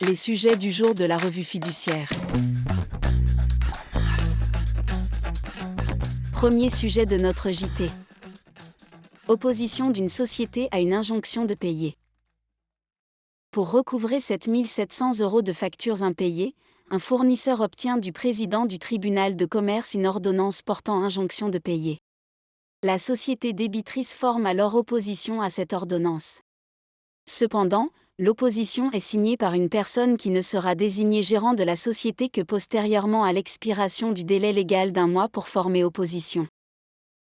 Les sujets du jour de la revue fiduciaire. Premier sujet de notre JT. Opposition d'une société à une injonction de payer. Pour recouvrer 7 700 € de factures impayées, un fournisseur obtient du président du tribunal de commerce une ordonnance portant injonction de payer. La société débitrice forme alors opposition à cette ordonnance. Cependant, l'opposition est signée par une personne qui ne sera désignée gérant de la société que postérieurement à l'expiration du délai légal d'1 mois pour former opposition.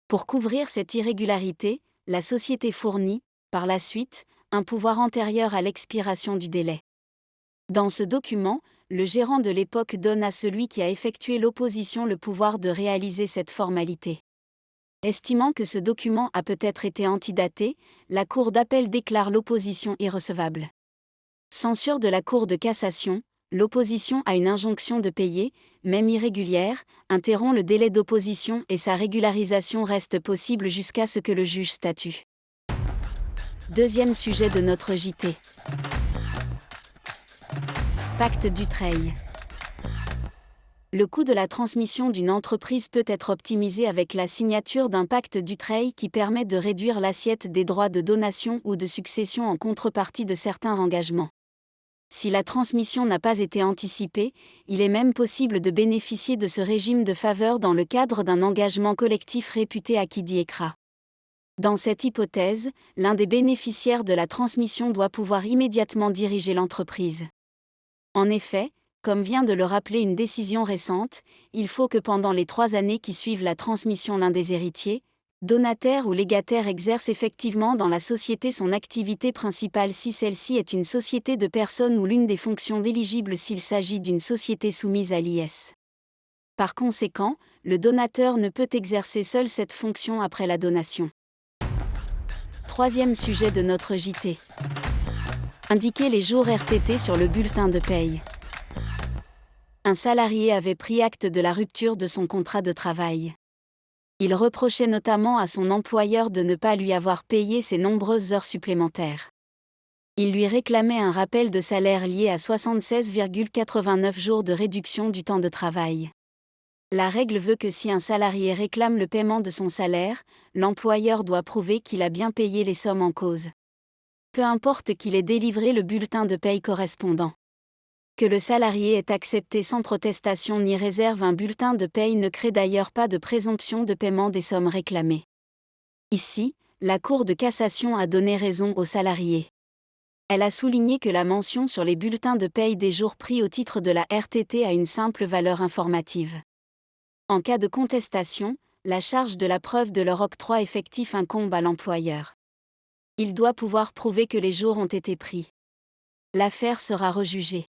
Pour couvrir cette irrégularité, la société fournit, par la suite, un pouvoir antérieur à l'expiration du délai. Dans ce document, le gérant de l'époque donne à celui qui a effectué l'opposition le pouvoir de réaliser cette formalité. Estimant que ce document a peut-être été antidaté, la Cour d'appel déclare l'opposition irrecevable. Censure de la Cour de cassation, l'opposition à une injonction de payer, même irrégulière, interrompt le délai d'opposition et sa régularisation reste possible jusqu'à ce que le juge statue. Deuxième sujet de notre JT. Pacte Dutreil. Le coût de la transmission d'une entreprise peut être optimisé avec la signature d'un pacte Dutreil qui permet de réduire l'assiette des droits de donation ou de succession en contrepartie de certains engagements. Si la transmission n'a pas été anticipée, il est même possible de bénéficier de ce régime de faveur dans le cadre d'un engagement collectif réputé acquis d'IECRA. Dans cette hypothèse, l'un des bénéficiaires de la transmission doit pouvoir immédiatement diriger l'entreprise. En effet, comme vient de le rappeler une décision récente, il faut que pendant les 3 années qui suivent la transmission l'un des héritiers, donataire ou légataire exerce effectivement dans la société son activité principale si celle-ci est une société de personnes ou l'une des fonctions éligibles s'il s'agit d'une société soumise à l'IS. Par conséquent, le donateur ne peut exercer seul cette fonction après la donation. Troisième sujet de notre JT. Indiquer les jours RTT sur le bulletin de paye. Un salarié avait pris acte de la rupture de son contrat de travail. Il reprochait notamment à son employeur de ne pas lui avoir payé ses nombreuses heures supplémentaires. Il lui réclamait un rappel de salaire lié à 76,89 jours de réduction du temps de travail. La règle veut que si un salarié réclame le paiement de son salaire, l'employeur doit prouver qu'il a bien payé les sommes en cause. Peu importe qu'il ait délivré le bulletin de paye correspondant. Que le salarié ait accepté sans protestation ni réserve un bulletin de paye ne crée d'ailleurs pas de présomption de paiement des sommes réclamées. Ici, la Cour de cassation a donné raison au salarié. Elle a souligné que la mention sur les bulletins de paye des jours pris au titre de la RTT a une simple valeur informative. En cas de contestation, la charge de la preuve de leur octroi effectif incombe à l'employeur. Il doit pouvoir prouver que les jours ont été pris. L'affaire sera rejugée.